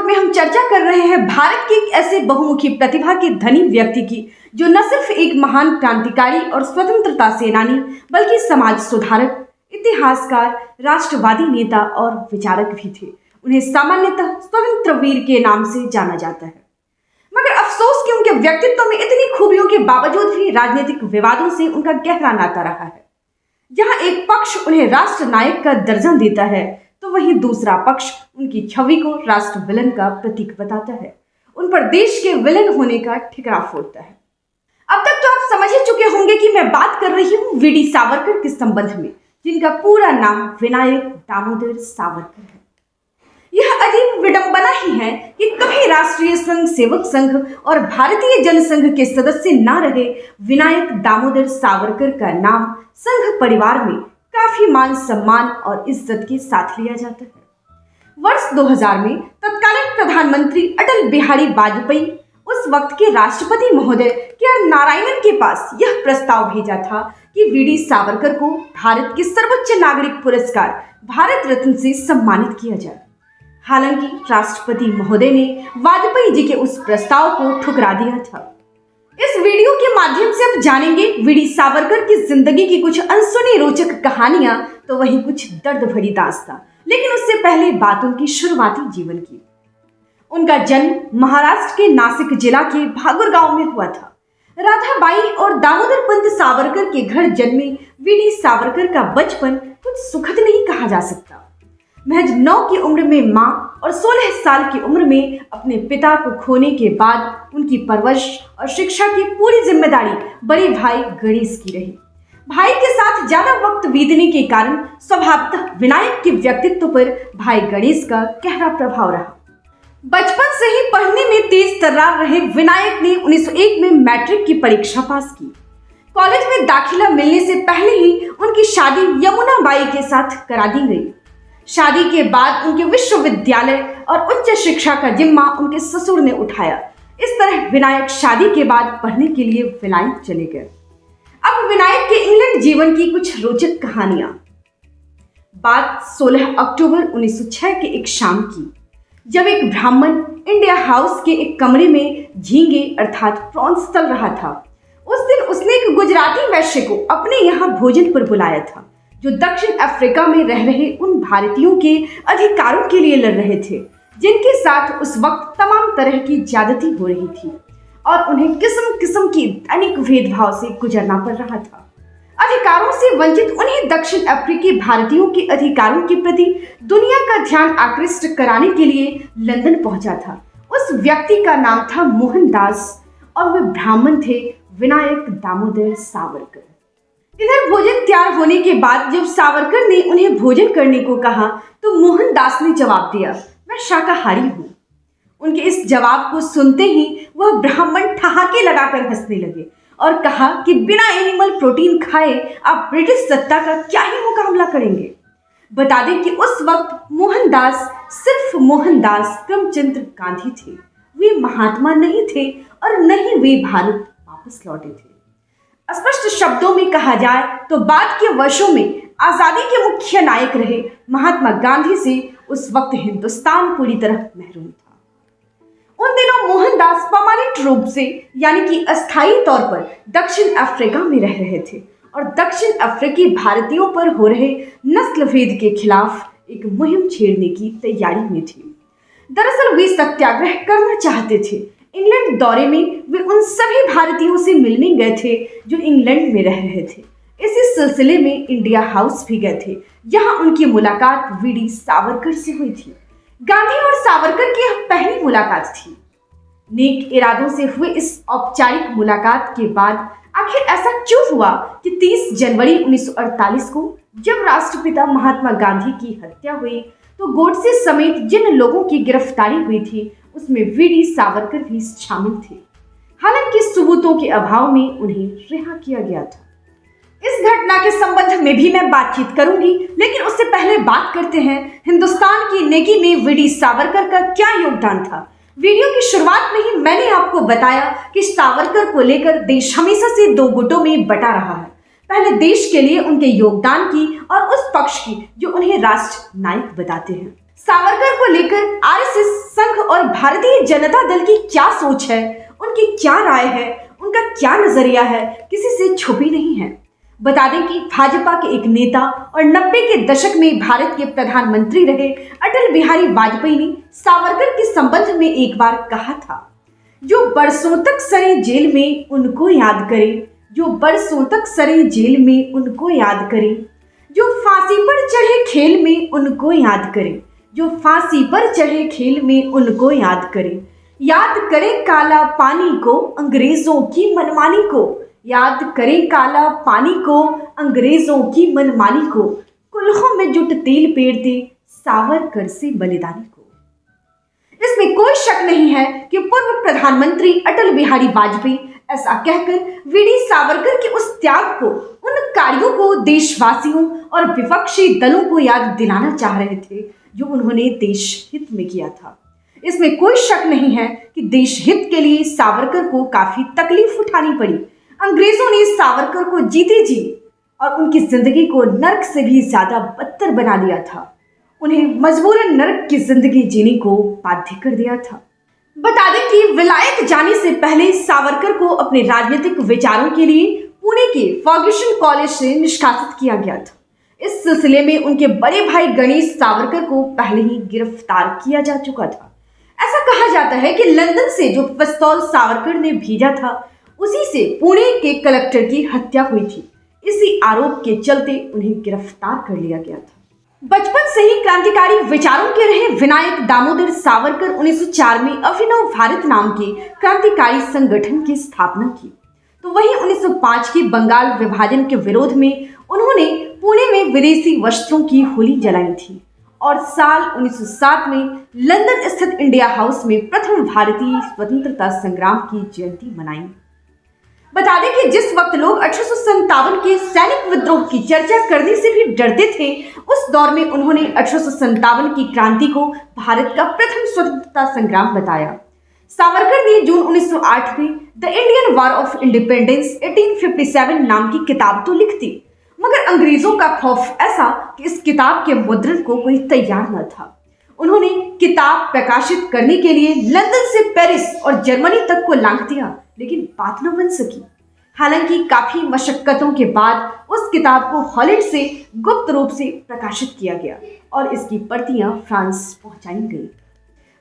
में हम चर्चा कर रहे हैं भारत के एक ऐसे बहुमुखी प्रतिभा के धनी व्यक्ति की, जो न सिर्फ एक महान क्रांतिकारी और स्वतंत्रता सेनानी बल्कि समाज सुधारक, इतिहासकार, राष्ट्रवादी नेता और विचारक भी थे। उन्हें सामान्यतः स्वतंत्र वीर के नाम से जाना जाता है, मगर अफसोस कि उनके व्यक्तित्व में इतनी खूबियों के बावजूद भी राजनीतिक विवादों से उनका गहरा नाता रहा है। जहां एक पक्ष उन्हें राष्ट्र नायक का दर्जा देता है, तो वहीं दूसरा पक्ष उनकी छवि को राष्ट्र विलन का प्रतीक बताता है, उन पर देश के विलन होने का ठिकरा फोड़ता है। अब तक तो आप समझ ही चुके होंगे कि मैं बात कर रही हूँ वीडी सावरकर के संबंध में, जिनका पूरा नाम विनायक दामोदर सावरकर है। यह अजीब विडंबना ही है कि कभी राष्ट्रीय स्वयं सेवक संघ और भारतीय जनसंघ के सदस्य न रहे विनायक दामोदर सावरकर का नाम संघ परिवार में काफी मान सम्मान और इज्जत के साथ लिया जाता है। वर्ष 2000 में तत्कालीन प्रधानमंत्री अटल बिहारी वाजपेयी उस वक्त के राष्ट्रपति महोदय के नारायणन के पास यह प्रस्ताव भेजा था कि वीडी सावरकर को भारत के सर्वोच्च नागरिक पुरस्कार भारत रत्न से सम्मानित किया जाए। हालांकि राष्ट्रपति महोदय ने वाजपेयी जी के उस प्रस्ताव को ठुकरा दिया था। इस वीडियो के माध्यम से आप जानेंगे वीडी सावरकर की जिंदगी की कुछ अनसुनी रोचक कहानियां, तो वहीं कुछ दर्द भरी दास्तां। लेकिन उससे पहले बात उनकी शुरुआती जीवन की। उनका जन्म महाराष्ट्र के नासिक जिला के भागुर गांव में हुआ था। राधाबाई और दामोदर पंत सावरकर के घर जन्मे वीडी सावरकर का बचपन कुछ सुखद नहीं कहा जा सकता। महज 9 की उम्र में मां और 16 साल की उम्र में अपने पिता को खोने के बाद उनकी परवरिश और शिक्षा की पूरी जिम्मेदारी बड़े भाई गणेश की रही। भाई के साथ ज्यादा वक्त बीतने के कारण स्वभावतः विनायक के व्यक्तित्व पर भाई गणेश का गहरा प्रभाव रहा। बचपन से ही पढ़ने में तेज तर्रार रहे विनायक ने 1901 में मैट्रिक की परीक्षा पास की। कॉलेज में दाखिला मिलने से पहले ही उनकी शादी यमुना बाई के साथ करा दी गई। शादी के बाद उनके विश्वविद्यालय और उच्च शिक्षा का जिम्मा उनके ससुर ने उठाया। इस तरह विनायक शादी के बाद पढ़ने के लिए विलायत चले गए। अब विनायक के इंग्लैंड जीवन की कुछ रोचक कहानियां। बात 16 अक्टूबर 1906 के एक शाम की, जब एक ब्राह्मण इंडिया हाउस के एक कमरे में झींगे अर्थात प्रॉन्स तल रहा था। उस दिन उसने एक गुजराती वैश्य को अपने यहाँ भोजन पर बुलाया था, जो दक्षिण अफ्रीका में रह रहे उन भारतीयों के अधिकारों के लिए लड़ रहे थे, जिनके साथ उस वक्त तमाम तरह की ज्यादती हो रही थी और उन्हें किस्म किस्म की दैनिक भेदभाव से गुजरना पड़ रहा था। अधिकारों से वंचित उन्हें दक्षिण अफ्रीकी भारतीयों के अधिकारों के प्रति दुनिया का ध्यान आकृष्ट कराने के लिए लंदन पहुंचा था। उस व्यक्ति का नाम था मोहनदास और वे ब्राह्मण थे विनायक दामोदर सावरकर। इधर भोजन तैयार होने के बाद जब सावरकर ने उन्हें भोजन करने को कहा, तो मोहनदास ने जवाब दिया, मैं शाकाहारी हूँ। उनके इस जवाब को सुनते ही वह ब्राह्मण ठहाके लगाकर हंसने लगे और कहा कि बिना एनिमल प्रोटीन खाए आप ब्रिटिश सत्ता का क्या ही मुकाबला करेंगे। बता दें कि उस वक्त मोहनदास सिर्फ मोहनदास करमचंद गांधी थे। वे महात्मा नहीं थे और न ही वे भारत वापस लौटे थे। स्पष्ट शब्दों में कहा जाए तो बाद के वर्षों में आजादी के मुख्य नायक रहे महात्मा गांधी से उस वक्त हिंदुस्तान पूरी तरह महरूम था। उन दिनों मोहनदास परमानेंट रूप से यानी कि अस्थायी तौर पर दक्षिण अफ्रीका में रह रहे थे और दक्षिण अफ्रीकी भारतीयों पर हो रहे नस्ल भेद के खिलाफ एक मुहिम छेड़ने की तैयारी में थे। दरअसल वे सत्याग्रह करना चाहते थे। इंग्लैंड दौरे में वे उन सभी भारतीयों से मिलने गए थे जो इंग्लैंड में रह रहे थे। इसी सिलसिले में इंडिया हाउस भी गए थे, जहां उनकी मुलाकात वीडी सावरकर से हुई थी। गांधी और सावरकर की यह पहली मुलाकात थी। नेक इरादों से हुए इस औपचारिक मुलाकात के बाद आखिर ऐसा क्यों हुआ कि 30 जनवरी 1948 को जब राष्ट्रपिता महात्मा गांधी की हत्या हुई, तो गोडसे समेत जिन लोगों की गिरफ्तारी हुई थी उसमें वीडी सावरकर भी शामिल थे। हालांकि सबूतों के अभाव में उन्हें रिहा किया गया था। इस घटना के संबंध में भी मैं बातचीत करूंगी, लेकिन उससे पहले बात करते हैं हिंदुस्तान की नेकी में वीडी सावरकर का क्या योगदान था। वीडियो की शुरुआत में ही मैंने आपको बताया कि सावरकर को लेकर देश हमेशा से 2 गुटों में बटा रहा है। पहले देश के लिए उनके योगदान की और उस पक्ष की जो उन्हें राष्ट्र नायक बताते हैं। सावरकर को लेकर आरएसएस, संघ और भारतीय जनता दल की क्या सोच है, उनकी क्या राय है, उनका क्या नजरिया है, किसी से छुपी नहीं है। बता दें कि भाजपा के एक नेता और 90 के दशक में भारत के प्रधानमंत्री रहे अटल बिहारी वाजपेयी ने सावरकर के संबंध में एक बार कहा था, जो बरसों तक सड़े जेल में उनको याद करे, जो बरसों तक सड़े जेल में उनको याद करे, जो फांसी पर चढ़े खेल में उनको याद करे, जो फांसी पर चढ़े खेल में उनको याद करे काला पानी को, अंग्रेजों की मनमानी को, याद करें काला पानी को, अंग्रेजों की मनमानी को, कुल्हों में जुट तेल पेरते सावरकर से बलिदानी को। इसमें कोई शक नहीं है कि पूर्व प्रधानमंत्री अटल बिहारी वाजपेयी ऐसा कहकर वीडी सावरकर के उस त्याग को, उन कार्यों को देशवासियों और विपक्षी दलों को याद दिलाना चाह रहे थे जो उन्होंने देश हित में किया था। इसमें कोई शक नहीं है कि देश हित के लिए सावरकर को काफी तकलीफ उठानी पड़ी। अंग्रेजों ने सावरकर को जीते जी और उनकी जिंदगी को नर्क से भी ज्यादा बदतर बना दिया था। उन्हें मजबूरन नर्क की जिंदगी जीने को बाध्य कर दिया था। बता दें कि विलायत जाने से पहले सावरकर को अपने राजनीतिक विचारों के लिए पुणे के फर्ग्यूसन कॉलेज से निष्कासित किया गया था। इस सिलसिले में उनके बड़े भाई गणेश सावरकर को पहले ही गिरफ्तार किया जा चुका था। ऐसा कहा जाता है कि लंदन से जो पिस्तौल सावरकर ने भेजा था, उसी से पुणे के कलेक्टर की हत्या हुई थी। इसी आरोप के चलते उन्हें गिरफ्तार कर लिया गया था। बचपन से ही क्रांतिकारी विचारों के रहे विनायक दामोदर सावरकर 1904 में अभिनव भारत नाम के क्रांतिकारी संगठन की स्थापना की। तो वहीं 1905 के बंगाल विभाजन के विरोध में उन्होंने पुणे में विदेशी वस्त्रों की होली जलाई थी और साल 1907 में लंदन स्थित इंडिया हाउस में प्रथम भारतीय स्वतंत्रता संग्राम की जयंती मनाई। बता दें कि जिस वक्त लोग 1857 के सैनिक विद्रोह की चर्चा करने से भी डरते थे, उस दौर में उन्होंने 1857 की क्रांति को भारत का प्रथम स्वतंत्रता संग्राम बताया। सावरकर ने जून 1908 में the Indian war of independence 1857 नाम की किताब तो लिख दी, मगर अंग्रेजों का खौफ ऐसा कि इस किताब के मुद्रण को कोई तैयार न था। उन्होंने किताब प्रकाशित करने के लिए लंदन से पेरिस और जर्मनी तक को लांघ दिया, लेकिन बात न बन सकी। हालांकि काफी मशक्कतों के बाद उस किताब को हॉलैंड से गुप्त रूप से प्रकाशित किया गया और इसकी प्रतियां फ्रांस पहुंचाई गई।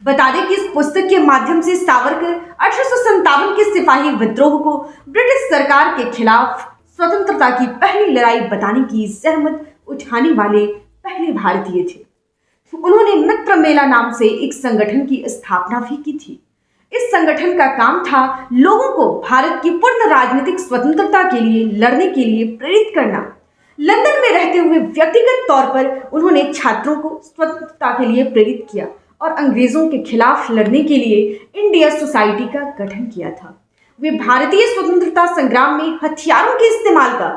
बता दें कि इस पुस्तक के माध्यम से सावरकर 1857 के सिपाही विद्रोह को ब्रिटिश सरकार के खिलाफ स्वतंत्रता की पहली लड़ाई बताने की जहमत उठाने वाले पहले भारतीय थे। उन्होंने मित्र मेला नाम से एक संगठन की स्थापना भी की थी। इस संगठन का काम था लोगों को भारत की पूर्ण राजनीतिक स्वतंत्रता के लिए लड़ने के लिए प्रेरित करना। लंदन में रहते हुए व्यक्तिगत तौर पर उन्होंने छात्रों को स्वतंत्रता के लिए प्रेरित किया और अंग्रेजों के खिलाफ लड़ने के लिए इंडिया सोसाइटी का गठन किया था। वे भारतीय स्वतंत्रता संग्राम में हथियारों के इस्तेमाल का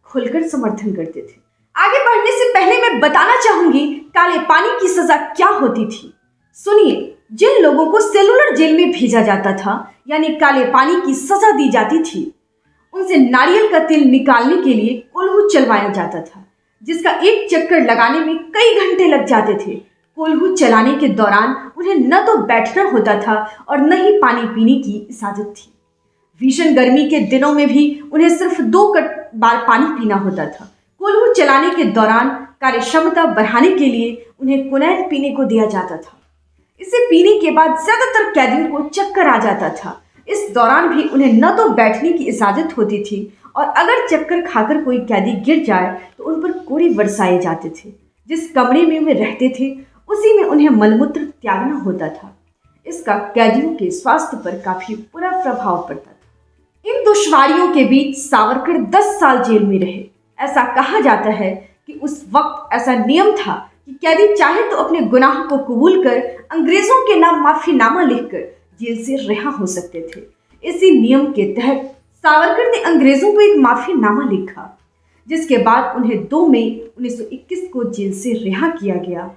खुलकर समर्थन करते थे। आगे बढ़ने से पहले मैं बताना चाहूंगी काले पानी की सजा क्या होती थी। सुनिए, जिन लोगों को सेलुलर जेल में भेजा जाता था, यानी काले पानी की सजा दी जाती थी, उनसे नारियल का तेल निकालने के लिए कोल्हू चलवाया जाता था, जिसका एक चक्कर लगाने में कई घंटे लग जाते थे। कोल्हू चलाने के दौरान उन्हें न तो बैठना होता था और न ही पानी पीने की इजाजत थी। भीषण गर्मी के दिनों में भी उन्हें सिर्फ 2 बार पानी पीना होता था। कोल्हू चलाने के दौरान कार्य क्षमता बढ़ाने के लिए उन्हें कुनैन पीने को दिया जाता था। इसे पीने के बाद ज्यादातर कैदियों को चक्कर आ जाता था। इस दौरान भी उन्हें न तो बैठने की इजाजत होती थी और अगर चक्कर खाकर कोई कैदी गिर जाए तो उन पर कोड़े बरसाए जाते थे। जिस कमरे में वे रहते थे उसी में उन्हें मलमूत्र त्यागना होता था। इसका कैदियों के स्वास्थ्य पर काफी बुरा प्रभाव पड़ता था। इन दुश्वारियों के बीच सावरकर 10 साल जेल में रहे। ऐसा कहा जाता है कि उस वक्त ऐसा नियम था कि कैदी चाहे तो अपने गुनाह को कबूल कर अंग्रेजों के नाम माफीनामा लिखकर जेल से रिहा हो सकते थे। इसी नियम के तहत सावरकर ने अंग्रेजों को एक माफीनामा लिखा, जिसके बाद उन्हें 2 मई 1921 को जेल से रिहा किया गया।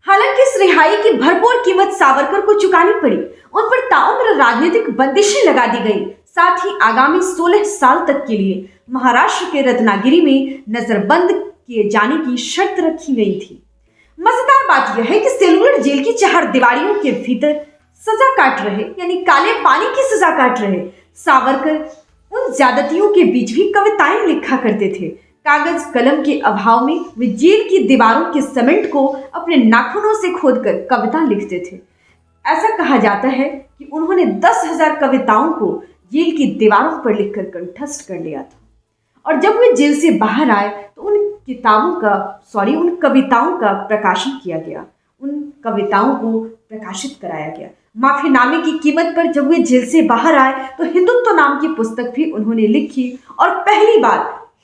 हालांकि इस रिहाई की भरपूर कीमत सावरकर को चुकानी पड़ी। उन पर ताउम्र राजनीतिक बंदिशें लगा दी गई। साथ ही आगामी 16 साल तक के लिए महाराष्ट्र के रत्नागिरी में नजरबंद किए जाने की शर्त रखी गई थी। मजेदार बात यह है कि सेलुलर जेल की 4 दीवारियों के भीतर सजा काट रहे, यानी काले पानी की सजा काट रहे सावरकर उन ज्यादतियों के बीच भी कविताएं लिखा करते थे। कागज कलम के अभाव में वे जेल की दीवारों के सीमेंट को अपने नाखूनों से खोदकर कविता लिखते थे। ऐसा कहा जाता है कि उन्होंने 10,000 कविताओं को जेल की दीवारों पर लिखकर कंठस्थ कर लिया था। और जब वे जेल से बाहर आए तो उन कविताओं का प्रकाशन किया गया, उन कविताओं को प्रकाशित कराया गया। माफीनामे की कीमत पर जब वे जेल से बाहर आए तो हिंदुत्व नाम की पुस्तक भी उन्होंने लिखी और पहली बार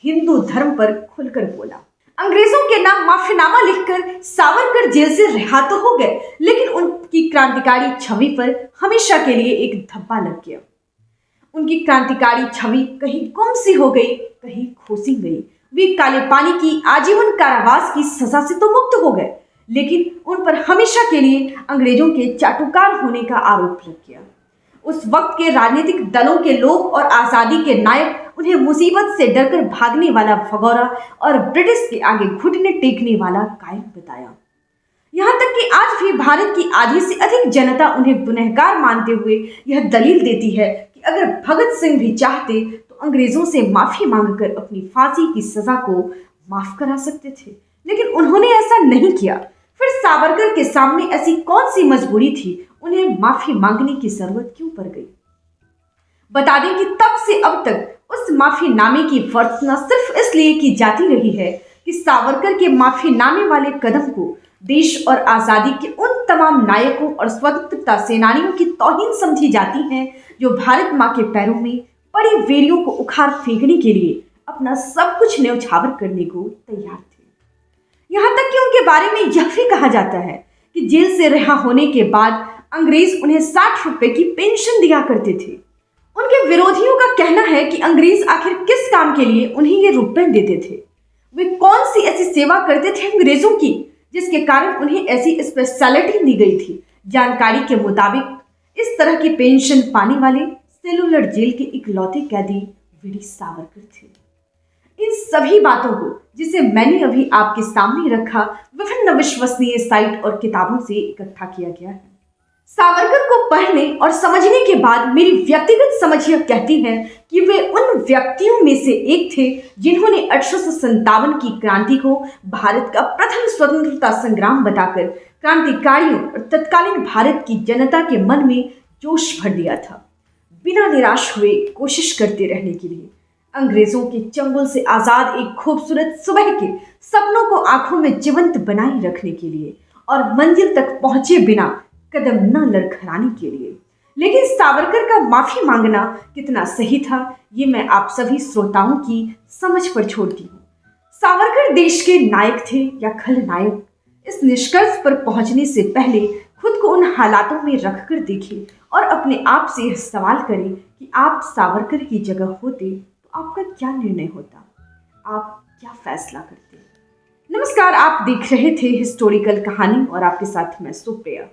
हिंदू धर्म पर खुलकर बोला। अंग्रेजों के नाम माफीनामा लिखकर सावरकर जेल से रिहा तो हो गए, लेकिन उनकी क्रांतिकारी छवि पर हमेशा के लिए एक धब्बा लग गया। उनकी क्रांतिकारी छवि कहीं गुम सी हो गई, कहीं खोसी गई। वे काले पानी की आजीवन कारावास की सजा से तो मुक्त हो गए, लेकिन उन पर हमेशा के लिए अंग्रेजों के चाटुकार होने का आरोप लग गया। उस वक्त के राजनीतिक दलों के लोग और आजादी के नायक उन्हें मुसीबत से डरकर भागने वाला भगौरा और ब्रिटिश के आगे घुटने टेकने वाला कायर बताया। यहाँ तक कि आज भी भारत की आधी से अधिक जनता उन्हें गुनहगार मानते हुए यह दलील देती है कि अगर भगत सिंह भी चाहते तो अंग्रेजों से माफी मांगकर अपनी फांसी की सजा को माफ करा सकते थे, लेकिन उन्होंने ऐसा नहीं किया। फिर सावरकर के सामने ऐसी कौन सी मजबूरी थी, उन्हें माफी मांगने की जरूरत क्यों पड़ गई? बता दें कि तब से अब तक उस माफीनामे की वर्णना सिर्फ इसलिए की जाती रही है कि सावरकर के माफीनामे वाले कदम को देश और आजादी के उन तमाम नायकों और स्वतंत्रता सेनानियों की तौहीन समझी जाती है जो भारत माँ के पैरों में पड़ी वेरियों को उखाड़ फेंकने के लिए अपना सब कुछ न्यौछावर करने को तैयार थे। यहाँ तक कि उनके बारे में यह भी कहा जाता है कि जेल से रिहा होने के बाद अंग्रेज उन्हें 60 रुपए की पेंशन दिया करते थे। उनके विरोधियों का कहना है कि अंग्रेज आखिर किस काम के लिए उन्हें ये रुपए देते थे? वे कौन सी ऐसी सेवा करते थे अंग्रेजों की जिसके कारण उन्हें ऐसी स्पेशलिटी दी गई थी? जानकारी के मुताबिक इस तरह की पेंशन पाने वाले सेलुलर जेल के इकलौते कैदी वीर सावरकर थे। इन सभी बातों को, जिसे मैंने अभी आपके सामने रखा, विभिन्न विश्वसनीय साइट और किताबों से इकट्ठा किया गया है। सावरकर को पढ़ने और समझने के बाद मेरी व्यक्तिगत समझ यह कहती है कि वे उन व्यक्तियों में से एक थे जिन्होंने 1857 की क्रांति को भारत का प्रथम स्वतंत्रता संग्राम बताकर क्रांतिकारियों और तत्कालीन भारत की जनता के मन में जोश भर दिया था। बिना निराश हुए कोशिश करते रहने के लिए, अंग्रेजों के चंगुल से आजाद एक खूबसूरत सुबह के सपनों को आंखों में जीवंत बनाए रखने के लिए और मंजिल तक पहुंचे बिना कदम न लड़खड़ाने के लिए। लेकिन सावरकर का माफी मांगना कितना सही था, ये मैं आप सभी श्रोताओं की समझ पर छोड़ती हूँ। सावरकर देश के नायक थे या खलनायक, इस निष्कर्ष पर पहुंचने से पहले खुद को उन हालातों में रखकर देखें और अपने आप से यह सवाल करें कि आप सावरकर की जगह होते तो आपका क्या निर्णय होता, आप क्या फैसला करते? नमस्कार, आप देख रहे थे हिस्टोरिकल कहानी और आपके साथ मैं सुप्रिया।